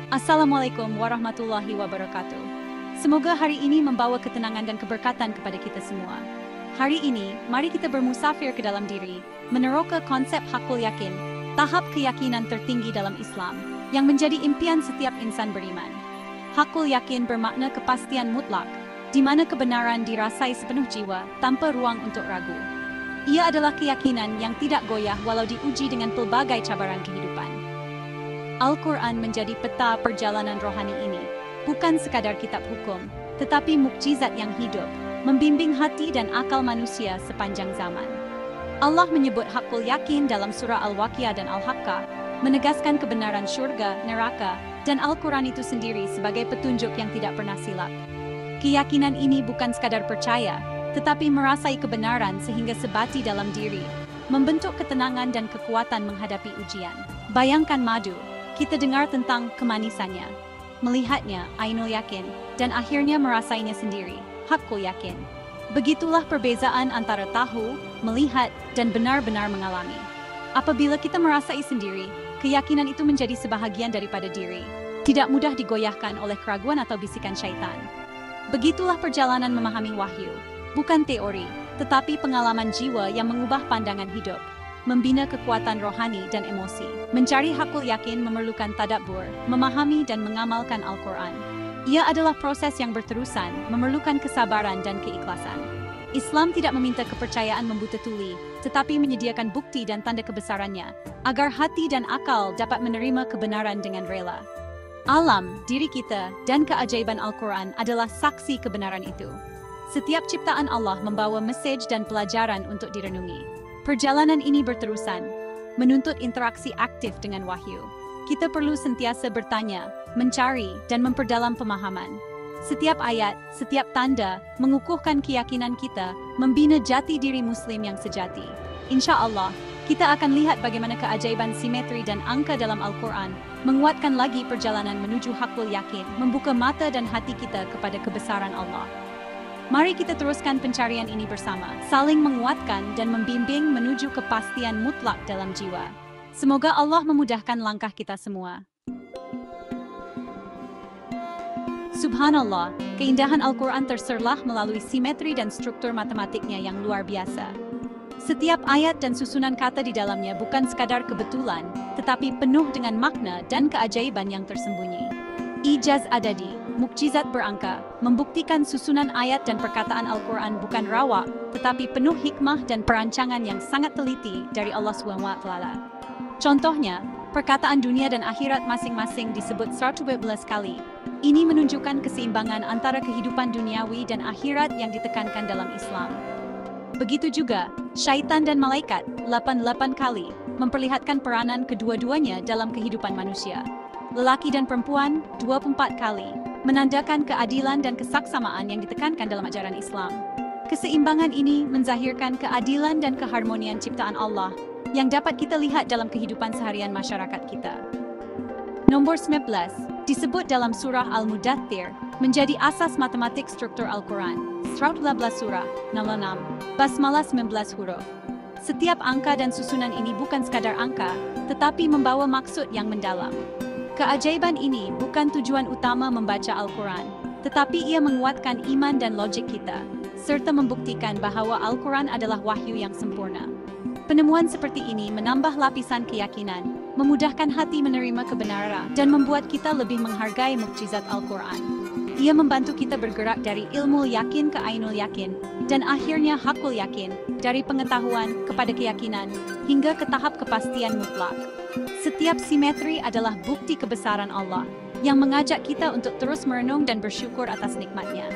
Assalamualaikum warahmatullahi wabarakatuh. Semoga hari ini membawa ketenangan dan keberkatan kepada kita semua. Hari ini, mari kita bermusafir ke dalam diri, meneroka konsep hakul yakin, tahap keyakinan tertinggi dalam Islam, yang menjadi impian setiap insan beriman. Hakul yakin bermakna kepastian mutlak, di mana kebenaran dirasai sepenuh jiwa, tanpa ruang untuk ragu. Ia adalah keyakinan yang tidak goyah walau diuji dengan pelbagai cabaran kehidupan. Al-Quran menjadi peta perjalanan rohani ini, bukan sekadar kitab hukum, tetapi mukjizat yang hidup, membimbing hati dan akal manusia sepanjang zaman. Allah menyebut hakul yakin dalam surah Al-Waqiah dan Al-Haqqah, menegaskan kebenaran syurga, neraka, dan Al-Quran itu sendiri sebagai petunjuk yang tidak pernah silap. Keyakinan ini bukan sekadar percaya, tetapi merasai kebenaran sehingga sebati dalam diri, membentuk ketenangan dan kekuatan menghadapi ujian. Bayangkan madu. Kita dengar tentang kemanisannya, melihatnya, ainul yakin, dan akhirnya merasainya sendiri, hakul yakin. Begitulah perbezaan antara tahu, melihat, dan benar-benar mengalami. Apabila kita merasai sendiri, keyakinan itu menjadi sebahagian daripada diri, tidak mudah digoyahkan oleh keraguan atau bisikan syaitan. Begitulah perjalanan memahami wahyu, bukan teori, tetapi pengalaman jiwa yang mengubah pandangan hidup, membina kekuatan rohani dan emosi. Mencari hakul yakin memerlukan tadabbur, memahami dan mengamalkan Al-Quran. Ia adalah proses yang berterusan, memerlukan kesabaran dan keikhlasan. Islam tidak meminta kepercayaan membuta tuli, tetapi menyediakan bukti dan tanda kebesarannya, agar hati dan akal dapat menerima kebenaran dengan rela. Alam, diri kita, dan keajaiban Al-Quran adalah saksi kebenaran itu. Setiap ciptaan Allah membawa mesej dan pelajaran untuk direnungi. Perjalanan ini berterusan, menuntut interaksi aktif dengan wahyu. Kita perlu sentiasa bertanya, mencari, dan memperdalam pemahaman. Setiap ayat, setiap tanda, mengukuhkan keyakinan kita, membina jati diri Muslim yang sejati. Insya Allah, kita akan lihat bagaimana keajaiban simetri dan angka dalam Al-Quran menguatkan lagi perjalanan menuju hakul yakin, membuka mata dan hati kita kepada kebesaran Allah. Mari kita teruskan pencarian ini bersama, saling menguatkan dan membimbing menuju kepastian mutlak dalam jiwa. Semoga Allah memudahkan langkah kita semua. Subhanallah, keindahan Al-Quran terserlah melalui simetri dan struktur matematiknya yang luar biasa. Setiap ayat dan susunan kata di dalamnya bukan sekadar kebetulan, tetapi penuh dengan makna dan keajaiban yang tersembunyi. Ijaz adadi, mukjizat berangka, membuktikan susunan ayat dan perkataan Al-Quran bukan rawak, tetapi penuh hikmah dan perancangan yang sangat teliti dari Allah SWT. Contohnya, perkataan dunia dan akhirat masing-masing disebut 112 kali. Ini menunjukkan keseimbangan antara kehidupan duniawi dan akhirat yang ditekankan dalam Islam. Begitu juga, syaitan dan malaikat 88 kali, memperlihatkan peranan kedua-duanya dalam kehidupan manusia. Lelaki dan perempuan 24 kali, menandakan keadilan dan kesaksamaan yang ditekankan dalam ajaran Islam. Keseimbangan ini menzahirkan keadilan dan keharmonian ciptaan Allah yang dapat kita lihat dalam kehidupan seharian masyarakat kita. Nomor 19 disebut dalam surah Al-Mudaththir menjadi asas matematik struktur Al-Quran. 118 surah, 06, basmalah 19 huruf. Setiap angka dan susunan ini bukan sekadar angka, tetapi membawa maksud yang mendalam. Keajaiban ini bukan tujuan utama membaca Al-Quran, tetapi ia menguatkan iman dan logik kita, serta membuktikan bahwa Al-Quran adalah wahyu yang sempurna. Penemuan seperti ini menambah lapisan keyakinan, memudahkan hati menerima kebenaran, dan membuat kita lebih menghargai mukjizat Al-Quran. Ia membantu kita bergerak dari ilmu yakin ke ainul yakin, dan akhirnya hakul yakin, dari pengetahuan kepada keyakinan, hingga ke tahap kepastian mutlak. Setiap simetri adalah bukti kebesaran Allah, yang mengajak kita untuk terus merenung dan bersyukur atas nikmatnya.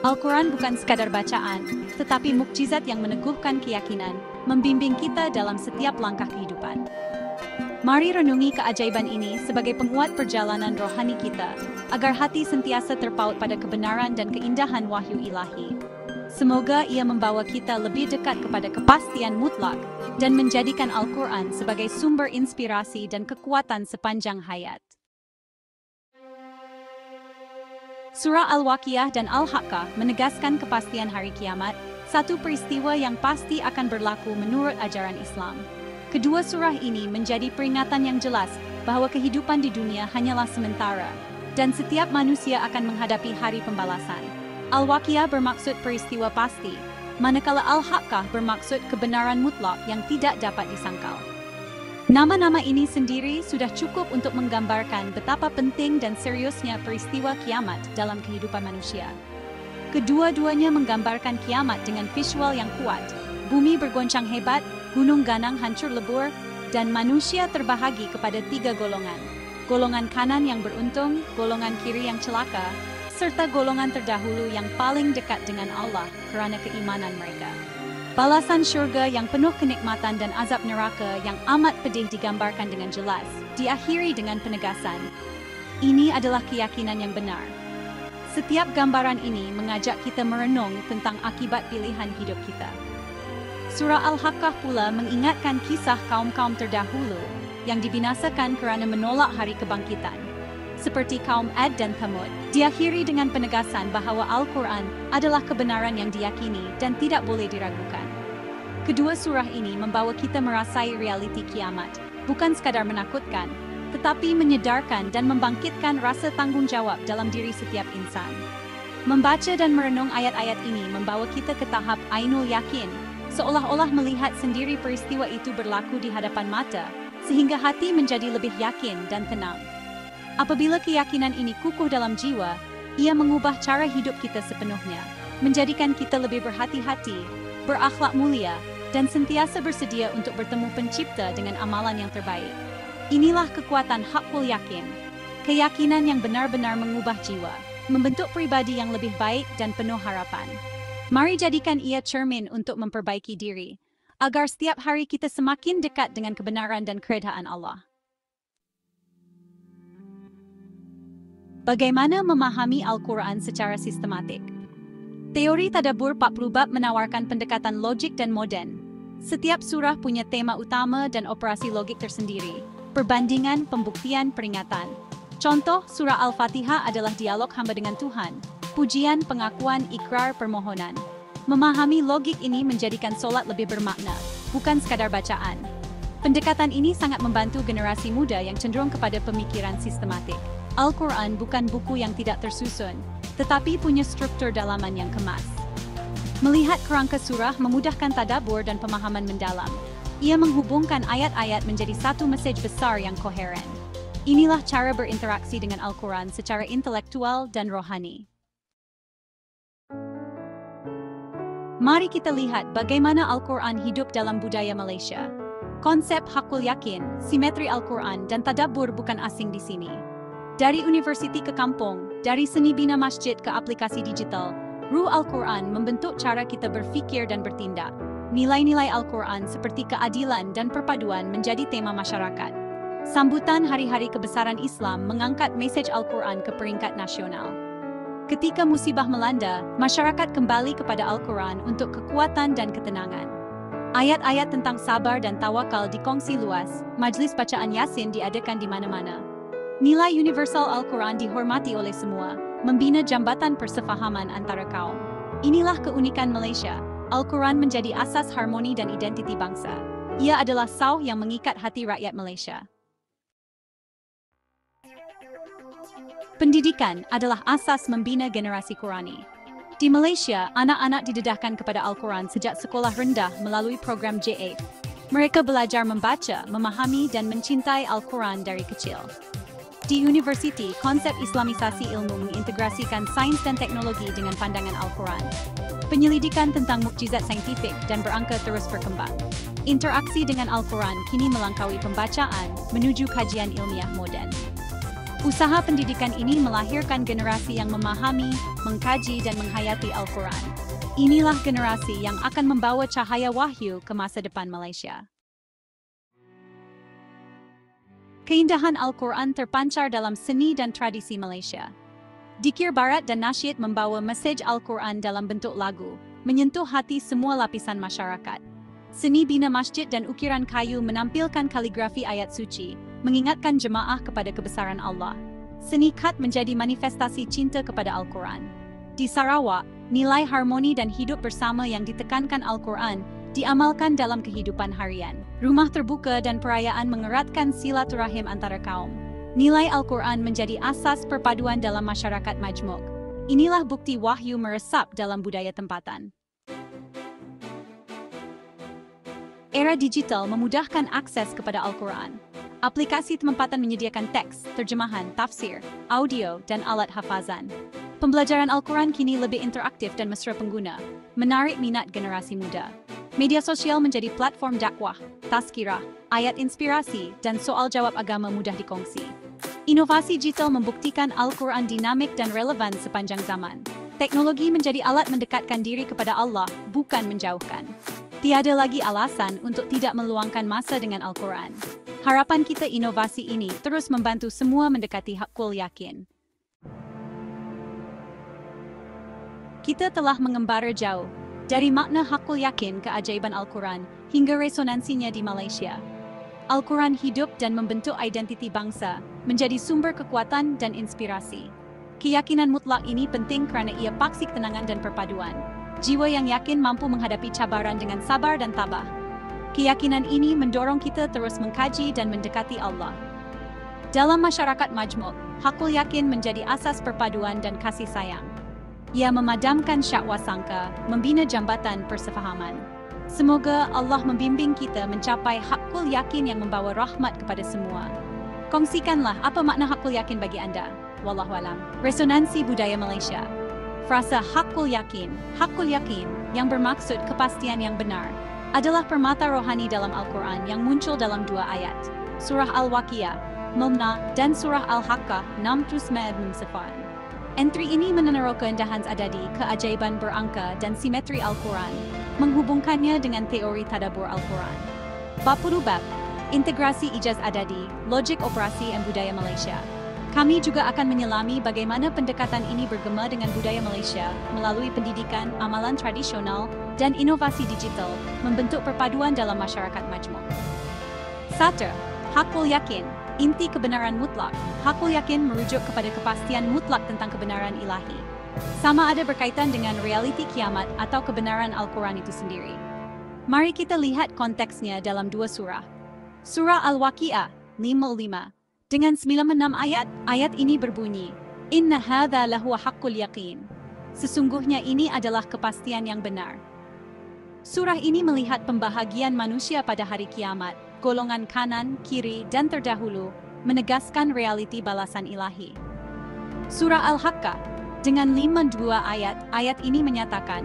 Al-Quran bukan sekadar bacaan, tetapi mukjizat yang meneguhkan keyakinan, membimbing kita dalam setiap langkah kehidupan. Mari renungi keajaiban ini sebagai penguat perjalanan rohani kita, agar hati sentiasa terpaut pada kebenaran dan keindahan wahyu ilahi. Semoga ia membawa kita lebih dekat kepada kepastian mutlak dan menjadikan Al-Quran sebagai sumber inspirasi dan kekuatan sepanjang hayat. Surah Al-Waqiah dan Al-Haqqah menegaskan kepastian hari kiamat, satu peristiwa yang pasti akan berlaku menurut ajaran Islam. Kedua surah ini menjadi peringatan yang jelas bahwa kehidupan di dunia hanyalah sementara, dan setiap manusia akan menghadapi hari pembalasan. Al-Waqiah bermaksud peristiwa pasti, manakala Al-Haqqah bermaksud kebenaran mutlak yang tidak dapat disangkal. Nama-nama ini sendiri sudah cukup untuk menggambarkan betapa penting dan seriusnya peristiwa kiamat dalam kehidupan manusia. Kedua-duanya menggambarkan kiamat dengan visual yang kuat. Bumi bergoncang hebat, gunung ganang hancur lebur, dan manusia terbahagi kepada 3 golongan. Golongan kanan yang beruntung, golongan kiri yang celaka, serta golongan terdahulu yang paling dekat dengan Allah kerana keimanan mereka. Balasan syurga yang penuh kenikmatan dan azab neraka yang amat pedih digambarkan dengan jelas, diakhiri dengan penegasan. Ini adalah keyakinan yang benar. Setiap gambaran ini mengajak kita merenung tentang akibat pilihan hidup kita. Surah Al-Haqqah pula mengingatkan kisah kaum-kaum terdahulu yang dibinasakan kerana menolak hari kebangkitan, seperti kaum Ad dan Thamud. Diakhiri dengan penegasan bahawa Al-Quran adalah kebenaran yang diyakini dan tidak boleh diragukan. Kedua surah ini membawa kita merasai realiti kiamat, bukan sekadar menakutkan, tetapi menyedarkan dan membangkitkan rasa tanggungjawab dalam diri setiap insan. Membaca dan merenung ayat-ayat ini membawa kita ke tahap ainul yakin, seolah-olah melihat sendiri peristiwa itu berlaku di hadapan mata, sehingga hati menjadi lebih yakin dan tenang. Apabila keyakinan ini kukuh dalam jiwa, ia mengubah cara hidup kita sepenuhnya, menjadikan kita lebih berhati-hati, berakhlak mulia, dan sentiasa bersedia untuk bertemu Pencipta dengan amalan yang terbaik. Inilah kekuatan hakul yakin, keyakinan yang benar-benar mengubah jiwa, membentuk pribadi yang lebih baik dan penuh harapan. Mari jadikan ia cermin untuk memperbaiki diri, agar setiap hari kita semakin dekat dengan kebenaran dan keredaan Allah. Bagaimana memahami Al-Quran secara sistematik? Teori Tadabbur 40 bab menawarkan pendekatan logik dan moden. Setiap surah punya tema utama dan operasi logik tersendiri, perbandingan, pembuktian, peringatan. Contoh, surah Al-Fatihah adalah dialog hamba dengan Tuhan, pujian, pengakuan, ikrar, permohonan. Memahami logik ini menjadikan solat lebih bermakna, bukan sekadar bacaan. Pendekatan ini sangat membantu generasi muda yang cenderung kepada pemikiran sistematik. Al-Quran bukan buku yang tidak tersusun, tetapi punya struktur dalaman yang kemas. Melihat kerangka surah memudahkan tadabbur dan pemahaman mendalam. Ia menghubungkan ayat-ayat menjadi satu mesej besar yang koheren. Inilah cara berinteraksi dengan Al-Quran secara intelektual dan rohani. Mari kita lihat bagaimana Al-Quran hidup dalam budaya Malaysia. Konsep hakul yakin, simetri Al-Quran, dan tadabbur bukan asing di sini. Dari universiti ke kampung, dari seni bina masjid ke aplikasi digital, Ruh Al-Quran membentuk cara kita berfikir dan bertindak. Nilai-nilai Al-Quran seperti keadilan dan perpaduan menjadi tema masyarakat. Sambutan Hari-Hari Kebesaran Islam mengangkat mesej Al-Quran ke peringkat nasional. Ketika musibah melanda, masyarakat kembali kepada Al-Quran untuk kekuatan dan ketenangan. Ayat-ayat tentang sabar dan tawakal dikongsi luas, majlis bacaan Yasin diadakan di mana-mana. Nilai universal Al-Quran dihormati oleh semua, membina jambatan persefahaman antara kaum. Inilah keunikan Malaysia. Al-Quran menjadi asas harmoni dan identiti bangsa. Ia adalah sauh yang mengikat hati rakyat Malaysia. Pendidikan adalah asas membina generasi Qurani. Di Malaysia, anak-anak didedahkan kepada Al-Quran sejak sekolah rendah melalui program J8. Mereka belajar membaca, memahami, dan mencintai Al-Quran dari kecil. Di universiti, konsep Islamisasi ilmu mengintegrasikan sains dan teknologi dengan pandangan Al-Quran. Penyelidikan tentang mukjizat saintifik dan berangka terus berkembang. Interaksi dengan Al-Quran kini melangkaui pembacaan menuju kajian ilmiah moden. Usaha pendidikan ini melahirkan generasi yang memahami, mengkaji, dan menghayati Al-Quran. Inilah generasi yang akan membawa cahaya wahyu ke masa depan Malaysia. Keindahan Al-Quran terpancar dalam seni dan tradisi Malaysia. Dikir Barat dan Nasyid membawa mesej Al-Quran dalam bentuk lagu, menyentuh hati semua lapisan masyarakat. Seni bina masjid dan ukiran kayu menampilkan kaligrafi ayat suci, mengingatkan jemaah kepada kebesaran Allah. Seni khat menjadi manifestasi cinta kepada Al-Quran. Di Sarawak, nilai harmoni dan hidup bersama yang ditekankan Al-Quran diamalkan dalam kehidupan harian. Rumah terbuka dan perayaan mengeratkan silaturahim antara kaum. Nilai Al-Quran menjadi asas perpaduan dalam masyarakat majmuk. Inilah bukti wahyu meresap dalam budaya tempatan. Era digital memudahkan akses kepada Al-Quran. Aplikasi tempatan menyediakan teks, terjemahan, tafsir, audio, dan alat hafazan. Pembelajaran Al-Quran kini lebih interaktif dan mesra pengguna, menarik minat generasi muda. Media sosial menjadi platform dakwah, tazkirah, ayat inspirasi, dan soal jawab agama mudah dikongsi. Inovasi digital membuktikan Al-Quran dinamik dan relevan sepanjang zaman. Teknologi menjadi alat mendekatkan diri kepada Allah, bukan menjauhkan. Tiada lagi alasan untuk tidak meluangkan masa dengan Al-Quran. Harapan kita inovasi ini terus membantu semua mendekati hakul yakin. Kita telah mengembara jauh, dari makna hakul yakin keajaiban Al-Quran hingga resonansinya di Malaysia. Al-Quran hidup dan membentuk identiti bangsa, menjadi sumber kekuatan dan inspirasi. Keyakinan mutlak ini penting kerana ia paksi ketenangan dan perpaduan. Jiwa yang yakin mampu menghadapi cabaran dengan sabar dan tabah. Keyakinan ini mendorong kita terus mengkaji dan mendekati Allah. Dalam masyarakat majmuk, hakul yakin menjadi asas perpaduan dan kasih sayang. Ia memadamkan syakwa sangka, membina jambatan persefahaman. Semoga Allah membimbing kita mencapai hakul yakin yang membawa rahmat kepada semua. Kongsikanlah apa makna hakul yakin bagi anda. Wallahualam. Resonansi budaya Malaysia. Frasa hakul yakin yang bermaksud kepastian yang benar, adalah permata rohani dalam Al-Quran yang muncul dalam 2 ayat. Surah Al-Waqiah, Mumna, dan Surah Al-Haqqah, 6 Entry ini meneroka keindahan adadi, keajaiban berangka dan simetri Al-Quran, menghubungkannya dengan teori tadabbur Al-Quran. Bab 10 Bab, Integrasi Ijaz Adadi, Logik Operasi dan Budaya Malaysia. Kami juga akan menyelami bagaimana pendekatan ini bergema dengan budaya Malaysia melalui pendidikan, amalan tradisional, dan inovasi digital, membentuk perpaduan dalam masyarakat majmuk. 1. Hakul yakin. Inti kebenaran mutlak. Hakul yakin merujuk kepada kepastian mutlak tentang kebenaran ilahi. Sama ada berkaitan dengan realiti kiamat atau kebenaran Al-Quran itu sendiri. Mari kita lihat konteksnya dalam 2 surah. Surah Al-Waqiah 55. Dengan 96 ayat ini berbunyi, Inna hadha lahu haqqul yaqin. Sesungguhnya ini adalah kepastian yang benar. Surah ini melihat pembahagian manusia pada hari kiamat, golongan kanan, kiri, dan terdahulu, menegaskan realiti balasan ilahi. Surah Al-Haqqah, dengan 52 ayat ini menyatakan,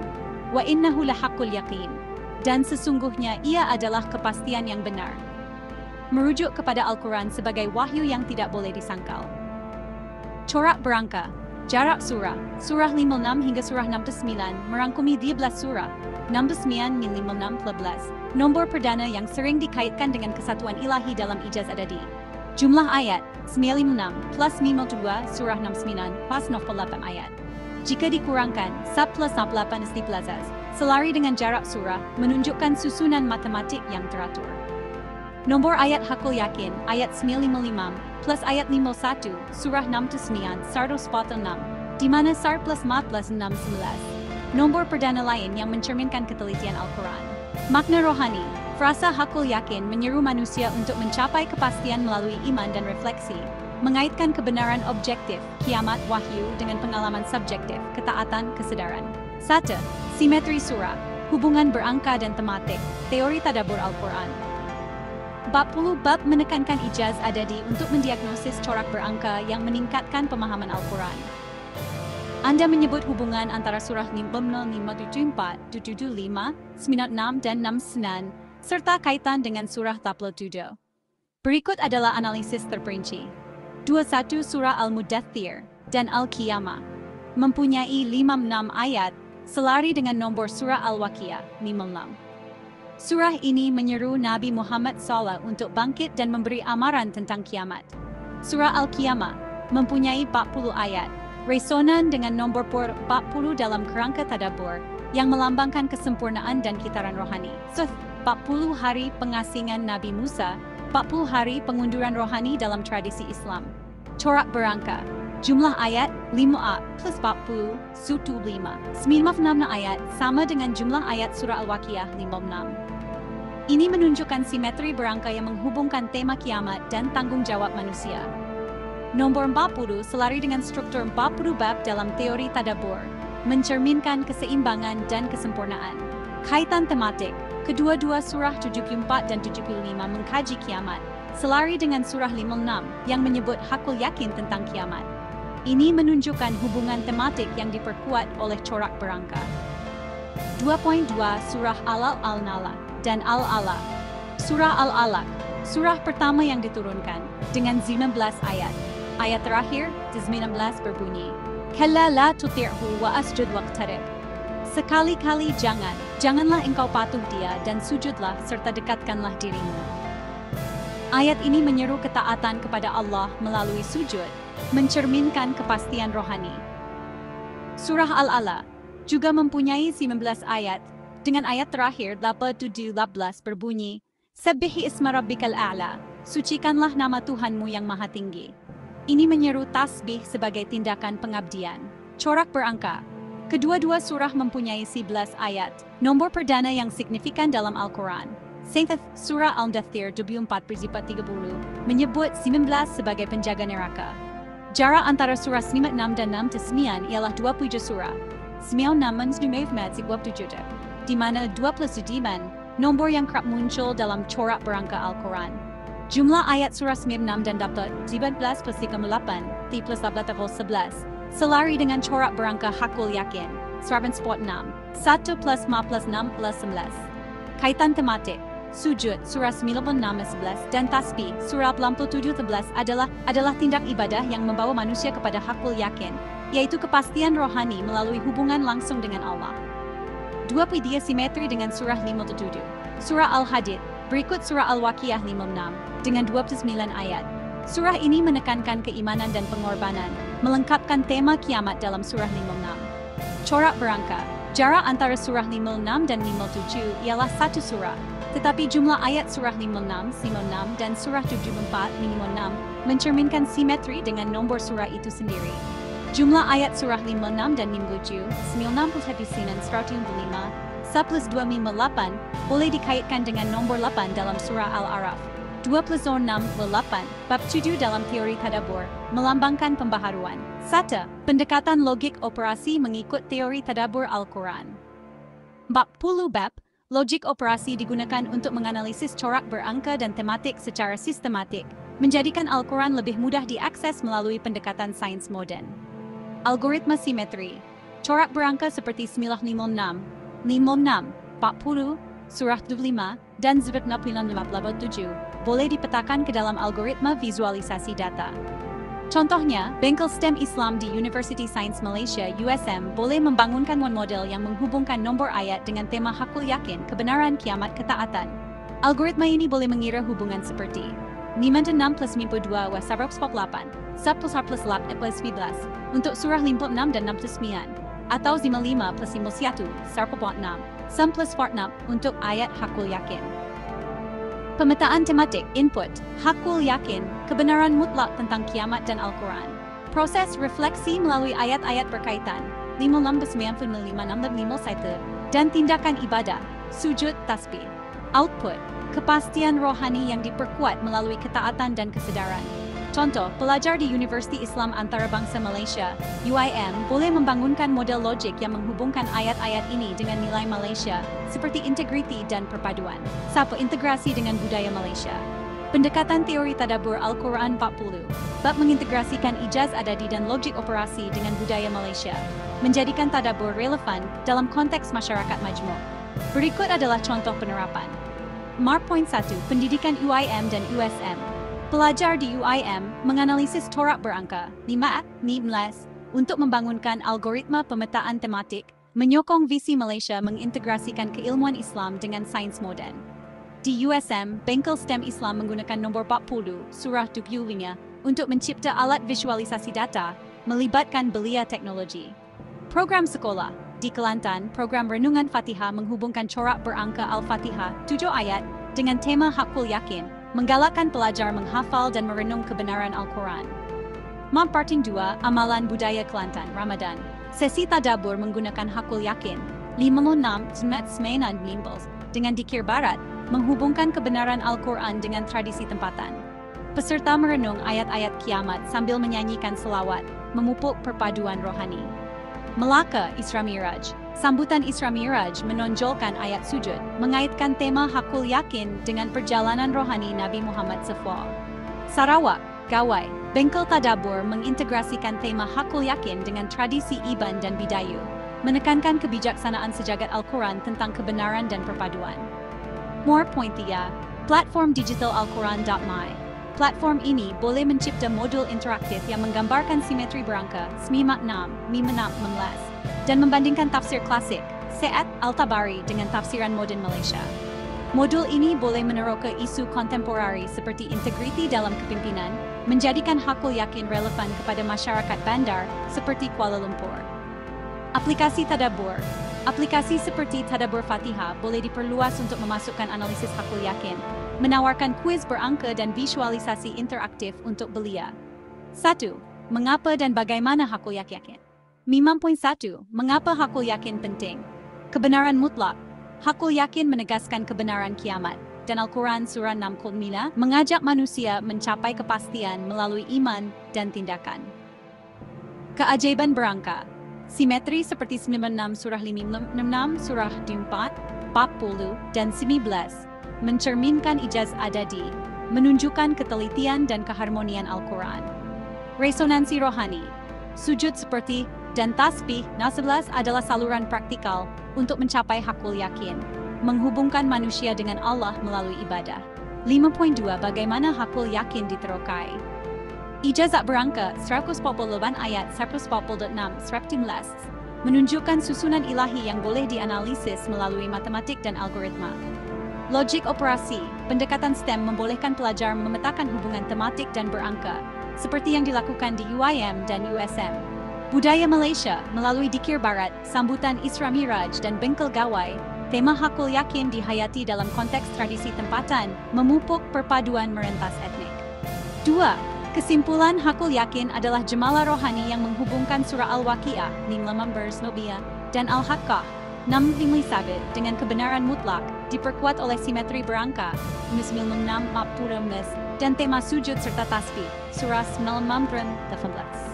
Wa innahu lahaqqul yaqin, dan sesungguhnya ia adalah kepastian yang benar. Merujuk kepada Al-Quran sebagai wahyu yang tidak boleh disangkal. Corak berangka, jarak surah 56 hingga surah 69 merangkumi 12 surah, 69 hingga 15. Nombor perdana yang sering dikaitkan dengan kesatuan ilahi dalam ijaz adadi. Jumlah ayat, 96 plus 52 surah 69 plus 98 ayat. Jika dikurangkan, 1 plus 68 istipelazaz, selari dengan jarak surah, menunjukkan susunan matematik yang teratur. Nombor ayat hakul yakin, ayat 955 plus ayat 51, surah 69, sardo spot 6, di mana sar plus 4 plus 6, 11. Nombor perdana lain yang mencerminkan ketelitian Al-Quran. Makna rohani, frasa hakul yakin menyeru manusia untuk mencapai kepastian melalui iman dan refleksi, mengaitkan kebenaran objektif, kiamat, wahyu dengan pengalaman subjektif, ketaatan, kesedaran. 1. Simetri surah, hubungan berangka dan tematik, teori tadabbur Al-Quran. Bab 10 bab menekankan ijaz adadi untuk mendiagnosis corak berangka yang meningkatkan pemahaman Al-Quran. Anda menyebut hubungan antara surah 574, 75, 96 dan 69, serta kaitan dengan surah 37. Berikut adalah analisis terperinci. 21 surah Al-Mudaththir dan Al-Qiyamah mempunyai 56 ayat, selari dengan nombor surah Al-Waqiah 56. Surah ini menyeru Nabi Muhammad SAW untuk bangkit dan memberi amaran tentang kiamat. Surah Al-Qiyamah mempunyai 40 ayat, resonan dengan nombor 40 dalam kerangka tadabbur yang melambangkan kesempurnaan dan kitaran rohani. 40 hari pengasingan Nabi Musa, 40 hari pengunduran rohani dalam tradisi Islam. Corak berangka, Jumlah ayat 5a plus 40 sutu 5. 96 ayat sama dengan jumlah ayat surah Al-Waqiah 56. Ini menunjukkan simetri berangka yang menghubungkan tema kiamat dan tanggung jawab manusia. Nombor 40 selari dengan struktur 40 bab dalam teori tadabbur, mencerminkan keseimbangan dan kesempurnaan. Kaitan tematik, kedua-dua surah 74 dan 75 mengkaji kiamat, selari dengan surah 56 yang menyebut hakul yakin tentang kiamat. Ini menunjukkan hubungan tematik yang diperkuat oleh corak berangka. 2.2 Surah Al-Nala dan Al-Alaq. Surah Al-Alaq, surah pertama yang diturunkan, dengan 19 ayat. Ayat terakhir, 19 berbunyi, Kalla la tuti'hu wa asjud waqtarib. Sekali-kali janganlah engkau patuh dia dan sujudlah serta dekatkanlah dirimu. Ayat ini menyeru ketaatan kepada Allah melalui sujud, mencerminkan kepastian rohani. Surah Al-Alaq juga mempunyai 19 ayat, dengan ayat terakhir 87-18 berbunyi, Sabbihi isma rabbikal a'la, sucikanlah nama Tuhanmu yang maha tinggi. Ini menyeru tasbih sebagai tindakan pengabdian. Corak berangka. Kedua-dua surah mempunyai 11 ayat, nomor perdana yang signifikan dalam Al-Quran. Surah Al-Mudaththir 24-30 menyebut 19 sebagai penjaga neraka. Jarak antara surah 96 dan 69 ialah 27 surah. 96 menunjukkan 27, di mana 27 nombor yang kerap muncul dalam corak berangka Al-Quran. Jumlah ayat surah 96 dan dapat 17 plus 38, T plus 11 selari dengan corak berangka hakul yakin, 1 plus 5 plus 6 plus 11. Kaitan tematik, sujud surah 96-11 dan tasbih surah 87-11 adalah tindak ibadah yang membawa manusia kepada hakul yakin, yaitu kepastian rohani melalui hubungan langsung dengan Allah. Dua dia simetri dengan surah 57. Surah Al-Hadid, berikut surah Al-Waqiah 56, dengan 29 ayat. Surah ini menekankan keimanan dan pengorbanan, melengkapkan tema kiamat dalam surah 56. Corak berangka, jarak antara surah 56 dan 57 ialah satu surah, tetapi jumlah ayat surah 56, 56 dan surah 74, 56 mencerminkan simetri dengan nombor surah itu sendiri. Jumlah ayat surah 56 dan 57, 90 dan 105, 1 plus 2 8 boleh dikaitkan dengan nombor 8 dalam surah Al-Araf. 2 plus 6 8, bab 7 dalam teori tadabbur, melambangkan pembaharuan. 1. Pendekatan logik operasi mengikut teori tadabbur Al-Quran. 40 bab, logik operasi digunakan untuk menganalisis corak berangka dan tematik secara sistematik, menjadikan Al-Quran lebih mudah diakses melalui pendekatan sains modern. Algoritma simetri, corak berangka seperti 956, 56, 40, surah 25, dan 957 boleh dipetakan ke dalam algoritma visualisasi data. Contohnya, bengkel STEM Islam di University Science Malaysia USM boleh membangunkan model yang menghubungkan nombor ayat dengan tema hakul yakin kebenaran kiamat ketaatan. Algoritma ini boleh mengira hubungan seperti 56 plus 52 was 108, 10 plus 8 plus 11 untuk surah 56 dan 69, atau 55 plus 51, 106, 10 plus 46 untuk ayat hakul yakin. Pemetaan tematik, input, hakul yakin, kebenaran mutlak tentang kiamat dan Al-Quran. Proses refleksi melalui ayat-ayat berkaitan, 5-95-6-5-1, dan tindakan ibadah, sujud tasbih. Output, kepastian rohani yang diperkuat melalui ketaatan dan kesedaran. Contoh, pelajar di Universiti Islam Antarabangsa Malaysia, UIM, boleh membangunkan model logik yang menghubungkan ayat-ayat ini dengan nilai Malaysia, seperti integriti dan perpaduan. Sapa integrasi dengan budaya Malaysia. Pendekatan teori tadabbur Al-Quran 40, bab mengintegrasikan ijaz adadi dan logik operasi dengan budaya Malaysia, menjadikan tadabbur relevan dalam konteks masyarakat majmuk. Berikut adalah contoh penerapan. Mark Point 1, Pendidikan UIM dan USM. Pelajar di UIM menganalisis corak berangka 5-15 untuk membangunkan algoritma pemetaan tematik, menyokong visi Malaysia mengintegrasikan keilmuan Islam dengan sains modern. Di USM, bengkel STEM Islam menggunakan nombor 40, surah 25, untuk mencipta alat visualisasi data, melibatkan belia teknologi. Program sekolah. Di Kelantan, program Renungan Fatihah menghubungkan corak berangka Al-Fatihah 7 ayat dengan tema hakul yakin, menggalakkan pelajar menghafal dan merenung kebenaran Al-Quran. Map Parting 2, Amalan Budaya Kelantan, Ramadan. Sesi tadabbur menggunakan hakul yakin. 56 Bimbels dengan dikir barat, menghubungkan kebenaran Al-Quran dengan tradisi tempatan. Peserta merenung ayat-ayat kiamat sambil menyanyikan selawat, memupuk perpaduan rohani. Melaka Isra Miraj. Sambutan Isra Miraj menonjolkan ayat sujud, mengaitkan tema hakul yakin dengan perjalanan rohani Nabi Muhammad SAW. Sarawak, Gawai, Bengkel Tadabbur mengintegrasikan tema hakul yakin dengan tradisi Iban dan Bidayu, menekankan kebijaksanaan sejagat Al-Quran tentang kebenaran dan perpaduan. More Pointia, Platform Digital Al-Quran.my. Platform ini boleh mencipta modul interaktif yang menggambarkan simetri berangka, SMI 6, MI 16, dan membandingkan tafsir klasik, Se'at Al-Tabari dengan tafsiran moden Malaysia. Modul ini boleh meneroka isu kontemporari seperti integriti dalam kepimpinan, menjadikan hakul yakin relevan kepada masyarakat bandar seperti Kuala Lumpur. Aplikasi Tadabbur. Aplikasi seperti Tadabbur Fatihah boleh diperluas untuk memasukkan analisis hakul yakin, menawarkan kuis berangka dan visualisasi interaktif untuk belia. 1. Mengapa dan bagaimana hakul yakin? 5.1. Mengapa hakul yakin penting? Kebenaran mutlak. Hakul yakin menegaskan kebenaran kiamat, dan Al-Quran Surah 6 mengajak manusia mencapai kepastian melalui iman dan tindakan. Keajaiban berangka. Simetri seperti 96 Surah 56, Surah 4, 40, dan 19 mencerminkan ijaz adadi, menunjukkan ketelitian dan keharmonian Al-Quran. Resonansi rohani. Sujud seperti dan tasbih 11 adalah saluran praktikal untuk mencapai hakul yakin, menghubungkan manusia dengan Allah melalui ibadah. 5.2 Bagaimana hakul yakin diterokai? Ijazat berangka 148 ayat 146 menunjukkan susunan ilahi yang boleh dianalisis melalui matematik dan algoritma. Logik operasi, pendekatan STEM membolehkan pelajar memetakan hubungan tematik dan berangka, seperti yang dilakukan di UIM dan USM. Budaya Malaysia, melalui dikir barat, sambutan Isra Miraj dan Bengkel Gawai, tema hakul yakin dihayati dalam konteks tradisi tempatan, memupuk perpaduan merentas etnik. 2. Kesimpulan hakul yakin adalah jemalah rohani yang menghubungkan surah Al-Waqiah, 15 dan Al-Haqqah, 6 dengan kebenaran mutlak, diperkuat oleh simetri berangka, 96 dan tema sujud serta tasbih, surah 18.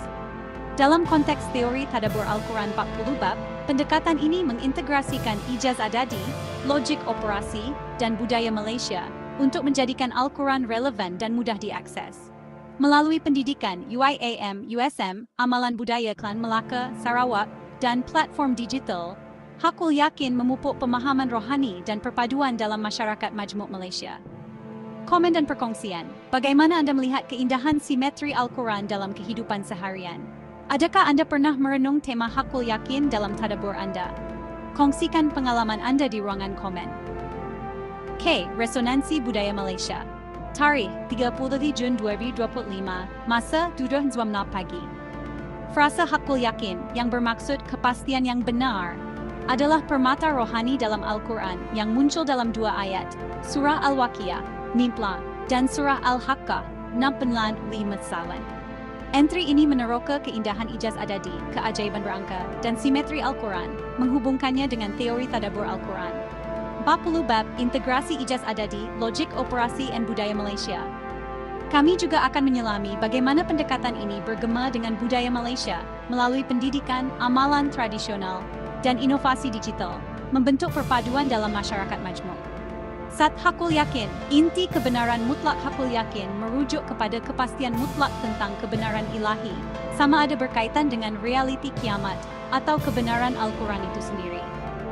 Dalam konteks teori tadabbur Al-Quran 40 bab, pendekatan ini mengintegrasikan ijaz adadi, logik operasi, dan budaya Malaysia untuk menjadikan Al-Quran relevan dan mudah diakses. Melalui pendidikan UIAM, USM, Amalan Budaya Klan Melaka, Sarawak, dan platform digital, hakul yakin memupuk pemahaman rohani dan perpaduan dalam masyarakat majmuk Malaysia. Komen dan perkongsian, bagaimana Anda melihat keindahan simetri Al-Quran dalam kehidupan seharian? Adakah Anda pernah merenung tema hakul yakin dalam tadabbur Anda? Kongsikan pengalaman Anda di ruangan komen. K. Resonansi Budaya Malaysia. Tarikh 30 Jun 2025, masa 7:00 pagi. Frasa hakul yakin yang bermaksud kepastian yang benar adalah permata rohani dalam Al-Quran yang muncul dalam dua ayat, Surah Al-Waqiah, 9, dan Surah Al-Haqqah, 65. Entry ini meneroka keindahan ijaz adadi, keajaiban berangka, dan simetri Al-Quran, menghubungkannya dengan teori tadabbur Al-Quran. 40 bab integrasi ijaz adadi, logik operasi dan budaya Malaysia. Kami juga akan menyelami bagaimana pendekatan ini bergema dengan budaya Malaysia melalui pendidikan, amalan tradisional, dan inovasi digital, membentuk perpaduan dalam masyarakat majmuk. Sat hakul yakin, inti kebenaran mutlak hakul yakin merujuk kepada kepastian mutlak tentang kebenaran ilahi, sama ada berkaitan dengan realiti kiamat atau kebenaran Al-Quran itu sendiri.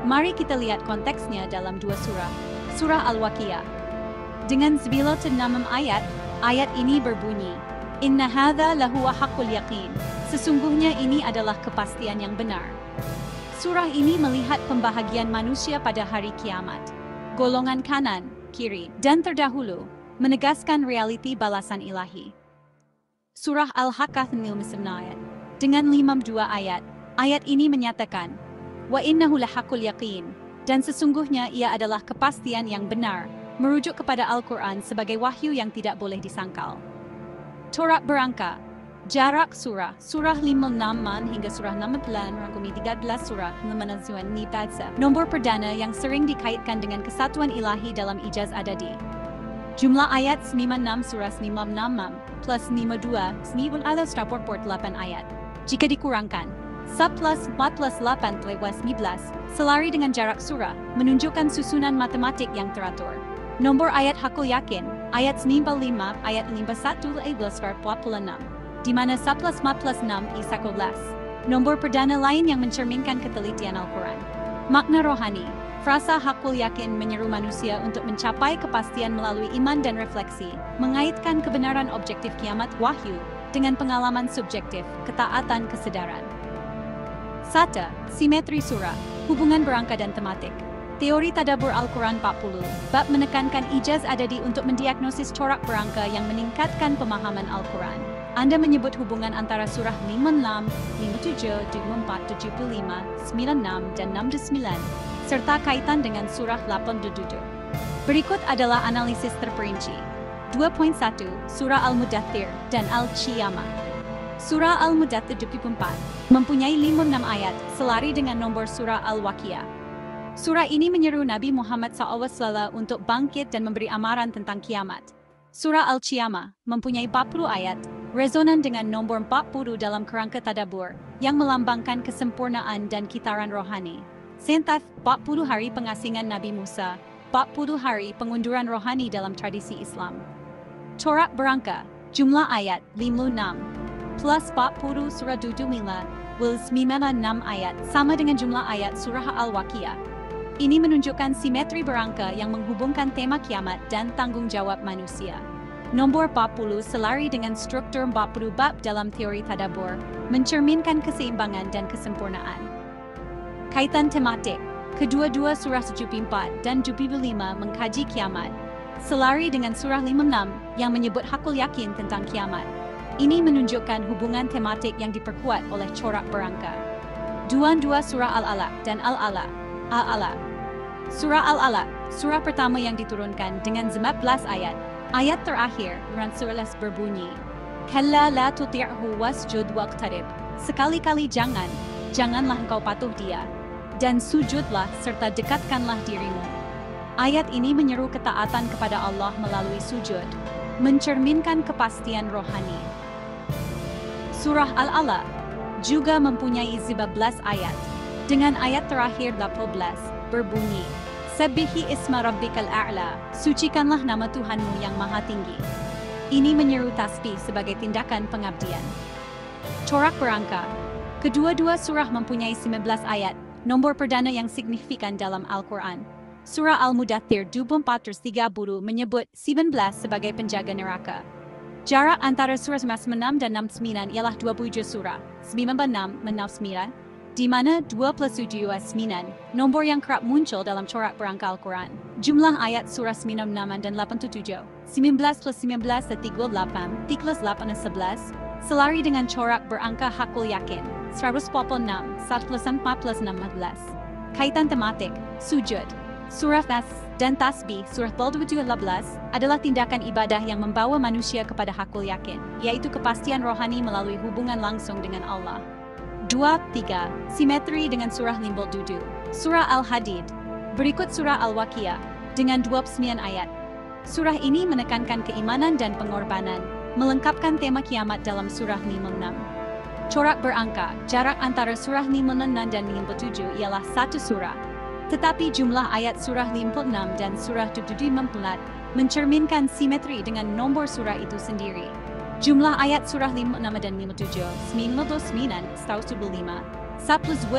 Mari kita lihat konteksnya dalam dua surah. Surah Al-Waqiah. Dengan 96 ayat ini berbunyi, Inna hadza lahuwa hakul yakin. Sesungguhnya ini adalah kepastian yang benar. Surah ini melihat pembahagian manusia pada hari kiamat. Golongan kanan, kiri, dan terdahulu, menegaskan realiti balasan ilahi. Surah Al-Haqqah dengan 52 ayat ini menyatakan, Wa innahu lahaqul yaqin, dan sesungguhnya ia adalah kepastian yang benar, merujuk kepada Al-Quran sebagai wahyu yang tidak boleh disangkal. Torat berangka, Jarak surah. Surah 56 hingga surah 69 rangkumi 13 surah menazuan ni badsa. Nombor perdana yang sering dikaitkan dengan kesatuan ilahi dalam ijaz adadi. Jumlah ayat 96 surah 56 plus 52 semibun ala strapor 8 ayat. Jika dikurangkan, 10 plus 4 plus 8 lewat 19, selari dengan jarak surah, menunjukkan susunan matematik yang teratur. Nombor ayat hakul yakin, ayat 95, ayat 51 46, di mana 10 plus 4 plus 6 is 11. Nombor perdana lain yang mencerminkan ketelitian Al-Quran. Makna rohani, frasa hakul yakin menyeru manusia untuk mencapai kepastian melalui iman dan refleksi, mengaitkan kebenaran objektif kiamat wahyu dengan pengalaman subjektif, ketaatan kesedaran. 1. Simetri surah, hubungan berangka dan tematik. Teori tadabbur Al-Quran 40, bab menekankan ijaz adadi untuk mendiagnosis corak berangka yang meningkatkan pemahaman Al-Quran. Anda menyebut hubungan antara surah 56, 57, 24, 75, 96, dan 69, serta kaitan dengan surah 87. Berikut adalah analisis terperinci. 2.1 Surah Al-Mudaththir dan Al-Qiyamah. Surah Al-Mudaththir 24 mempunyai 56 ayat, selari dengan nombor surah Al-Waqiah. Surah ini menyeru Nabi Muhammad SAW untuk bangkit dan memberi amaran tentang kiamat. Surah Al-Qiyamah mempunyai 40 ayat, resonan dengan nombor 40 dalam kerangka tadabbur, yang melambangkan kesempurnaan dan kitaran rohani. Sentat 40 hari pengasingan Nabi Musa, 40 hari pengunduran rohani dalam tradisi Islam. Corak berangka, jumlah ayat 56, plus 40 surah Dudumila, will 96 ayat, sama dengan jumlah ayat surah Al-Waqiah. Ini menunjukkan simetri berangka yang menghubungkan tema kiamat dan tanggung jawab manusia. Nombor 40 selari dengan struktur 40 bab dalam teori tadabbur, mencerminkan keseimbangan dan kesempurnaan. Kaitan tematik, kedua-dua surah 74 dan 75 mengkaji kiamat, selari dengan surah 56 yang menyebut hakul yakin tentang kiamat. Ini menunjukkan hubungan tematik yang diperkuat oleh corak berangka. Dua surah Al-Alaq dan Al-Alaq. Surah Al-Alaq, surah pertama yang diturunkan dengan 19 ayat. Ayat terakhir, Rasulullah berbunyi, Kalla la tuti'hu wasjud waqtarib. Sekali-kali janganlah engkau patuh dia. Dan sujudlah serta dekatkanlah dirimu. Ayat ini menyeru ketaatan kepada Allah melalui sujud, mencerminkan kepastian rohani. Surah Al-Alaq juga mempunyai 19 ayat, dengan ayat terakhir 18 berbunyi, Sabbihi isma rabbikal a'la, sucikanlah nama Tuhanmu yang maha tinggi. Ini menyeru tasbih sebagai tindakan pengabdian. Corak berangka, kedua-dua surah mempunyai 19 ayat, nombor perdana yang signifikan dalam Al-Quran. Surah Al-Mudaththir 2430 menyebut 19 sebagai penjaga neraka. Jarak antara surah 96 dan 69 ialah 27 surah, 96 di mana 2 plus 7 9, nombor yang kerap muncul dalam corak berangka Al-Quran. Jumlah ayat surah 96 dan 87, 19 plus 19 dan 38, 38 dan 11, selari dengan corak berangka hakul yakin, 146, 1 plus 4 plus 16. Kaitan tematik, sujud, surah Nas dan tasbih, surah 27-11, adalah tindakan ibadah yang membawa manusia kepada hakul yakin, yaitu kepastian rohani melalui hubungan langsung dengan Allah. 2-3. Simetri dengan surah Limbul Dudu. Surah Al-Hadid. Berikut surah Al-Waqiah dengan 29 ayat. Surah ini menekankan keimanan dan pengorbanan, melengkapkan tema kiamat dalam surah 56. Corak berangka, jarak antara surah 56 dan 57 ialah satu surah. Tetapi jumlah ayat surah 56 dan surah 74 mencerminkan simetri dengan nomor surah itu sendiri. Jumlah ayat surah 56 dan 57, 99, 105, 105,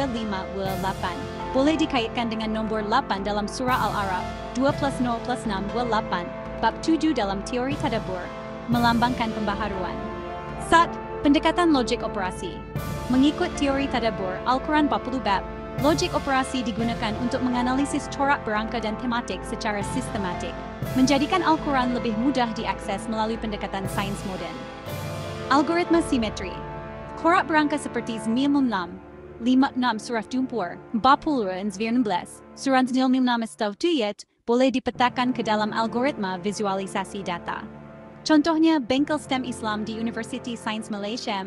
8, boleh dikaitkan dengan nombor 8 dalam surah Al-A'raf, 2 plus 0 plus 6, 8, bab 7 dalam teori tadabbur, melambangkan pembaharuan. 1. Pendekatan logik operasi. Mengikut teori tadabbur, Al-Quran 40 bab, logik operasi digunakan untuk menganalisis corak berangka dan tematik secara sistematik, menjadikan Al-Quran lebih mudah diakses melalui pendekatan sains moden. Algoritma simetri. Corak berangka seperti 96, 56 surah Dumpur, 40 dan 19, surah 96 boleh dipetakan ke dalam algoritma visualisasi data. Contohnya, bengkel STEM Islam di University Sains Malaysia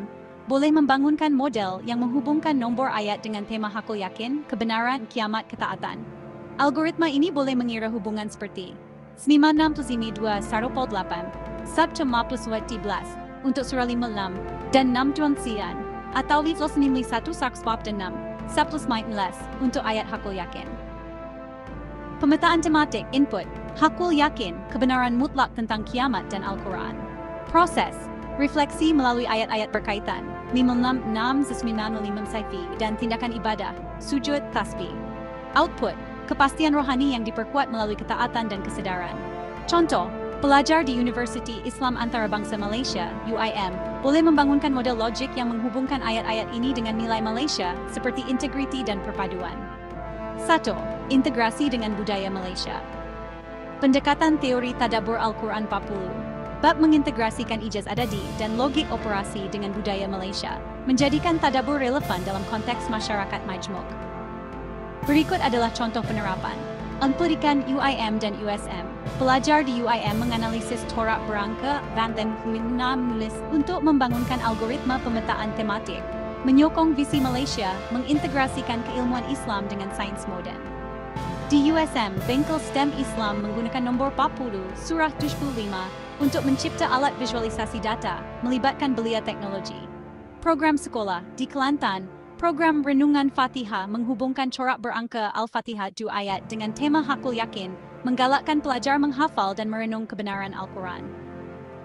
boleh membangunkan model yang menghubungkan nombor ayat dengan tema hakul yakin, kebenaran, kiamat, ketaatan. Algoritma ini boleh mengira hubungan seperti 962 Saropol 8, Sabtu 11 untuk surah 56 dan 6 tuan sian, atau 51 Sarkspop dan 6, 19 untuk ayat hakul yakin. Pemetaan tematik, input, hakul yakin, kebenaran mutlak tentang kiamat dan Al-Quran. Proses, refleksi melalui ayat-ayat berkaitan, 566 Zasminanul Saifi dan tindakan ibadah, sujud, tasbih. Output, kepastian rohani yang diperkuat melalui ketaatan dan kesedaran. Contoh, pelajar di Universiti Islam Antarabangsa Malaysia, UIM, boleh membangunkan model logik yang menghubungkan ayat-ayat ini dengan nilai Malaysia seperti integriti dan perpaduan. 1. Integrasi dengan budaya Malaysia. Pendekatan teori tadabbur Al-Quran 40. Bab mengintegrasikan ijaz adadi dan logik operasi dengan budaya Malaysia, menjadikan tadabbur relevan dalam konteks masyarakat majmuk. Berikut adalah contoh penerapan. Pendidikan UIM dan USM. Pelajar di UIM menganalisis corak berangka dan menulis untuk membangunkan algoritma pemetaan tematik, menyokong visi Malaysia mengintegrasikan keilmuan Islam dengan sains moden. Di USM, bengkel STEM Islam menggunakan nombor 40 surah 75 untuk mencipta alat visualisasi data melibatkan belia teknologi. Program sekolah di Kelantan, program renungan Fatihah menghubungkan corak berangka Al-Fatihah 2 ayat dengan tema hakul yakin, menggalakkan pelajar menghafal dan merenung kebenaran Al-Quran.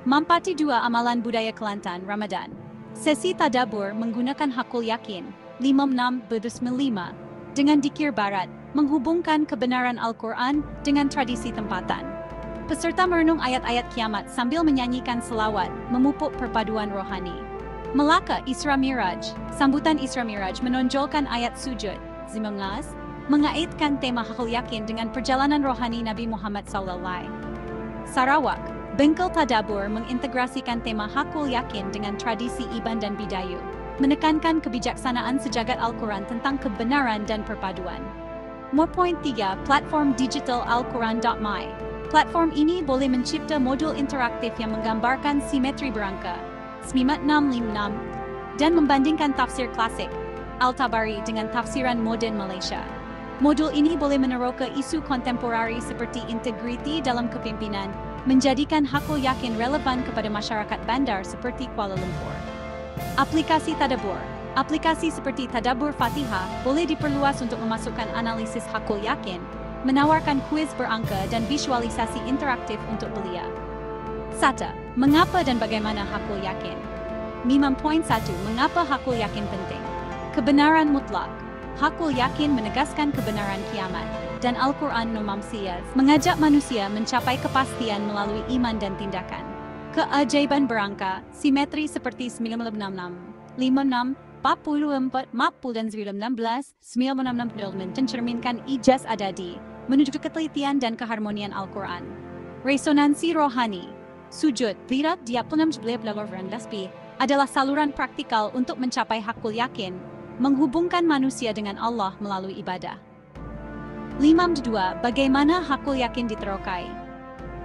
Mampati 2 amalan budaya Kelantan, Ramadan. Sesi tadabbur menggunakan hakul yakin, 56-95, dengan dikir barat, menghubungkan kebenaran Al-Quran dengan tradisi tempatan. Peserta merenung ayat-ayat kiamat sambil menyanyikan selawat, memupuk perpaduan rohani. Melaka Isra Miraj, sambutan Isra Miraj menonjolkan ayat sujud, 19, mengaitkan tema hakul yakin dengan perjalanan rohani Nabi Muhammad SAW. Sarawak, bengkel tadabbur mengintegrasikan tema hakul yakin dengan tradisi Iban dan Bidayu, menekankan kebijaksanaan sejagat Al-Quran tentang kebenaran dan perpaduan. 3. Platform Digital Al-Quran.my. Platform ini boleh mencipta modul interaktif yang menggambarkan simetri berangka, 9656, dan membandingkan tafsir klasik, Al-Tabari dengan tafsiran moden Malaysia. Modul ini boleh meneroka isu kontemporari seperti integriti dalam kepimpinan, menjadikan hakul yakin relevan kepada masyarakat bandar seperti Kuala Lumpur. Aplikasi tadabbur. Aplikasi seperti tadabbur Fatihah boleh diperluas untuk memasukkan analisis hakul yakin, menawarkan kuis berangka dan visualisasi interaktif untuk belia. 1. Mengapa dan bagaimana hakul yakin? 5.1. Mengapa hakul yakin penting? Kebenaran mutlak. Hakul yakin menegaskan kebenaran kiamat, dan Al-Quran Nomamsiyaz mengajak manusia mencapai kepastian melalui iman dan tindakan. Keajaiban berangka, simetri seperti 966, 56, 44, 40 dan 19, 966 mencerminkan ijaz adadi, menuju ketelitian dan keharmonian Al-Quran. Resonansi rohani. Sujud, Virat Diapunam Lesbi, adalah saluran praktikal untuk mencapai hakul yakin, menghubungkan manusia dengan Allah melalui ibadah. 5.2. Bagaimana hakul yakin diterokai?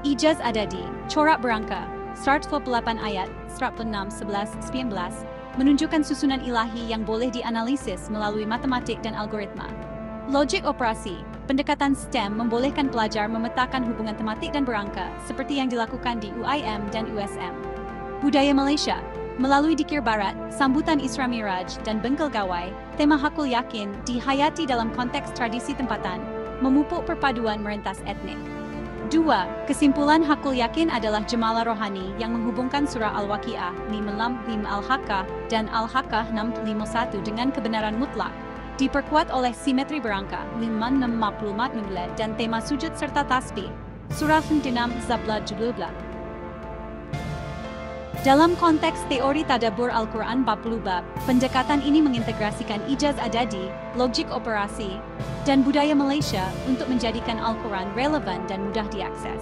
Ijaz adadi, corak berangka, 128 ayat, 106, 11, 19, menunjukkan susunan ilahi yang boleh dianalisis melalui matematik dan algoritma. Logik operasi, pendekatan STEM membolehkan pelajar memetakan hubungan tematik dan berangka, seperti yang dilakukan di UIM dan USM. Budaya Malaysia, melalui dikir barat, sambutan Isra Miraj, dan bengkel gawai, tema hakul yakin dihayati dalam konteks tradisi tempatan, memupuk perpaduan merentas etnik. 2. Kesimpulan hakul yakin adalah jemalah rohani yang menghubungkan surah Al-Waqiah 55 Al-Haqqah dan Al-Haqqah 651 dengan kebenaran mutlak, diperkuat oleh simetri berangka 5654 dan tema sujud serta tasbih, surah 56 Zabla Jublubla. Dalam konteks teori tadabbur Al-Quran 40 bab, pendekatan ini mengintegrasikan ijaz adadi, logik operasi, dan budaya Malaysia untuk menjadikan Al-Quran relevan dan mudah diakses.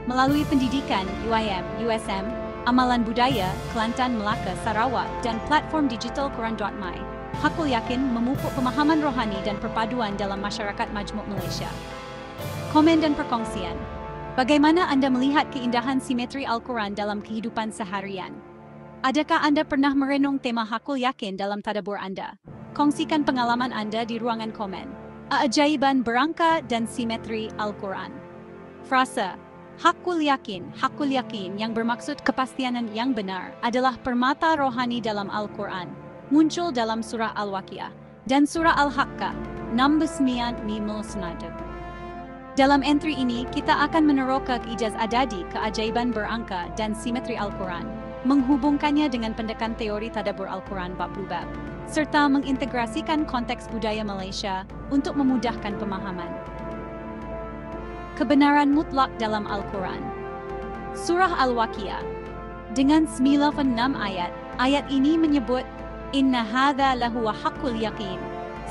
Melalui pendidikan, UIM, USM, amalan budaya, Kelantan, Melaka, Sarawak, dan platform digital Quran.my, hakul yakin memupuk pemahaman rohani dan perpaduan dalam masyarakat majmuk Malaysia. Komen dan perkongsian. Bagaimana Anda melihat keindahan simetri Al-Quran dalam kehidupan seharian? Adakah Anda pernah merenung tema hakul yakin dalam tadabbur Anda? Kongsikan pengalaman Anda di ruangan komen. Keajaiban berangka dan simetri Al-Quran. Frasa hakul yakin yang bermaksud kepastian yang benar adalah permata rohani dalam Al-Quran, muncul dalam surah Al-Waqiah dan surah Al-Haqqah 69. Dalam entry ini, kita akan meneroka ijaz adadi keajaiban berangka dan simetri Al-Quran, menghubungkannya dengan pendekatan teori tadabbur Al-Quran bab bab, serta mengintegrasikan konteks budaya Malaysia untuk memudahkan pemahaman. Kebenaran mutlak dalam Al-Quran. Surah Al-Waqiah dengan 96 ayat ini menyebut Inna hadza lahuwa haqqul yaqin.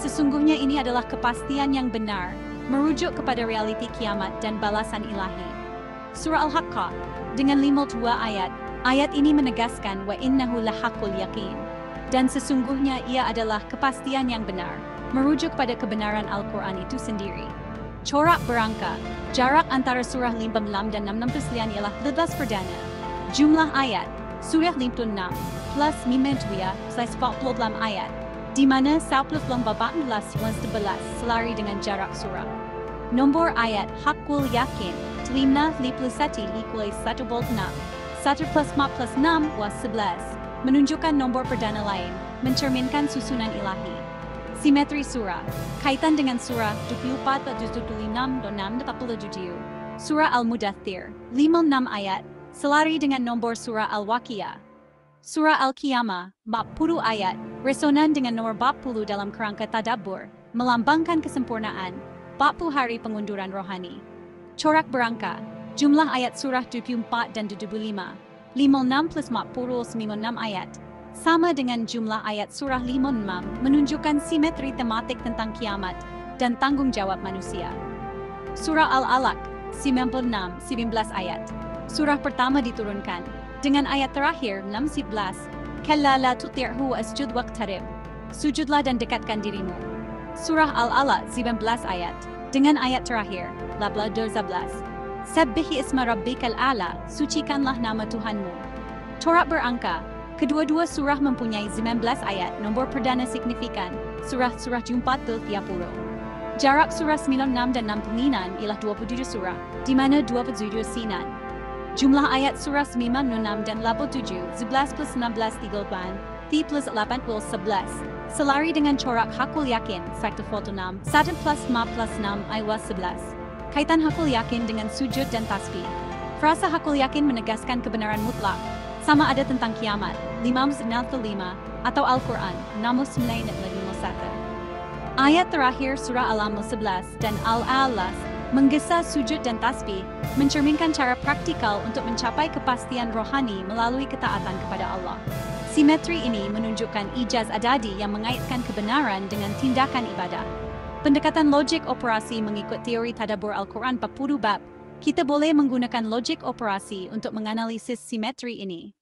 Sesungguhnya ini adalah kepastian yang benar, merujuk kepada realiti kiamat dan balasan ilahi. Surah Al-Haqqah dengan 52 ayat ini menegaskan wa innahu lahaqqul yaqin, dan sesungguhnya ia adalah kepastian yang benar, merujuk pada kebenaran Al-Quran itu sendiri. Corak berangka, jarak antara surah 56 dan 69 ialah 11 perdana. Jumlah ayat, surah 56 plus 49 ayat, di mana 14 selari dengan jarak surah. Nombor ayat hakul yakin 51 equals 1 plus 4 plus 6 was 11, menunjukkan nombor perdana lain, mencerminkan susunan ilahi. Simetri surah, kaitan dengan surah 24-75-47, surah Al-Mudaththir 56 ayat, selari dengan nombor surah Al-Waqiah. Surah Al-Qiyamah 40 ayat, resonan dengan nomor 40 dalam kerangka tadabbur, melambangkan kesempurnaan, 40 hari pengunduran rohani. Corak berangka, jumlah ayat surah 74 dan 75, 56 plus 40 96 ayat, sama dengan jumlah ayat surah 56, menunjukkan simetri tematik tentang kiamat dan tanggung jawab manusia. Surah Al-Alaq 96 19 ayat, surah pertama diturunkan dengan ayat terakhir 6-11, Kalla la tuti'hu wasjud waqtarib, sujudlah dan dekatkan dirimu. Surah Al-Alaq 19 ayat, dengan ayat terakhir 12-11, Sabbihi isma rabbikal a'la, sucikanlah nama Tuhanmu. Corak berangka, kedua-dua surah mempunyai 19 ayat, nomor perdana signifikan, surah Jumat 30. Jarak surah 96 dan 69 ialah 27 surah, di mana 27 sinan. Jumlah ayat surah 96 dan 87, 11 plus 16 38, 3 plus 8 plus 11, selari dengan corak hakul yakin, faktor 46, 1 plus 5 plus 6 ayat 11. Kaitan hakul yakin dengan sujud dan tasbih. Frasa hakul yakin menegaskan kebenaran mutlak, sama ada tentang kiamat, 595, atau Al-Quran, 6951. Ayat terakhir surah Al-Aml 11 dan Al-Alas menggesa sujud dan tasbih, mencerminkan cara praktikal untuk mencapai kepastian rohani melalui ketaatan kepada Allah. Simetri ini menunjukkan ijaz adadi yang mengaitkan kebenaran dengan tindakan ibadah. Pendekatan logik operasi mengikut teori tadabbur Al-Quran 40 bab, kita boleh menggunakan logik operasi untuk menganalisis simetri ini.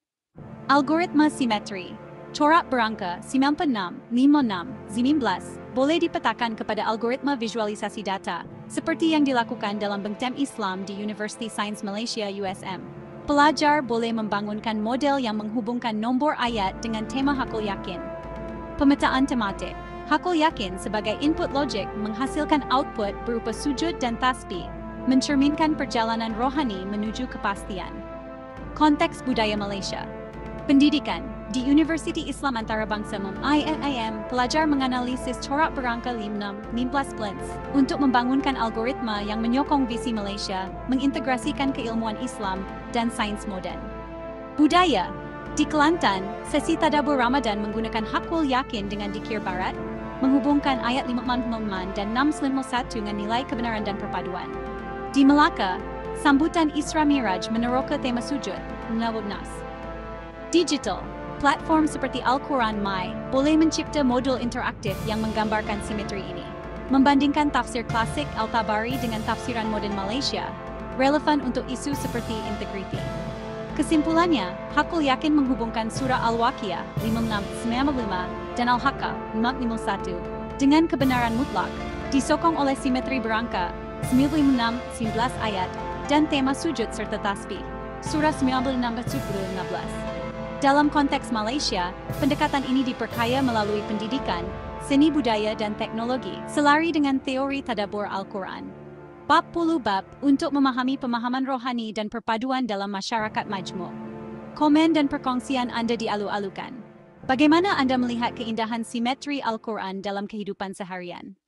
Algoritma simetri. Corak berangka 96, 56, 19 boleh dipetakan kepada algoritma visualisasi data, seperti yang dilakukan dalam Bengtem Islam di University Science Malaysia USM. Pelajar boleh membangunkan model yang menghubungkan nombor ayat dengan tema hakul yakin. Pemetaan tematik. Hakul yakin sebagai input logik menghasilkan output berupa sujud dan tasbih, mencerminkan perjalanan rohani menuju kepastian. Konteks budaya Malaysia. Pendidikan. Di Universiti Islam Antarabangsa IAIM, pelajar menganalisis corak berangka 56 blends untuk membangunkan algoritma yang menyokong visi Malaysia, mengintegrasikan keilmuan Islam dan sains moden. Budaya. Di Kelantan, sesi tadabbur Ramadan menggunakan hakul yakin dengan dikir barat, menghubungkan ayat 55 dan 651 dengan nilai kebenaran dan perpaduan. Di Melaka, sambutan Isra Miraj meneroka tema sujud, Nas. Digital. Platform seperti Al-Quran My boleh mencipta modul interaktif yang menggambarkan simetri ini. Membandingkan tafsir klasik Al-Tabari dengan tafsiran moden Malaysia, relevan untuk isu seperti integriti. Kesimpulannya, hakul yakin menghubungkan surah Al-Waqiah 56-95 dan Al-Haqqah 451 dengan kebenaran mutlak, disokong oleh simetri berangka 96-19 ayat dan tema sujud serta tasbih. Surah 96 15. Dalam konteks Malaysia, pendekatan ini diperkaya melalui pendidikan, seni budaya dan teknologi, selari dengan teori tadabbur Al-Quran. Bab 10 Bab untuk memahami pemahaman rohani dan perpaduan dalam masyarakat majmuk. Komen dan perkongsian Anda dialu-alukan. Bagaimana Anda melihat keindahan simetri Al-Quran dalam kehidupan seharian?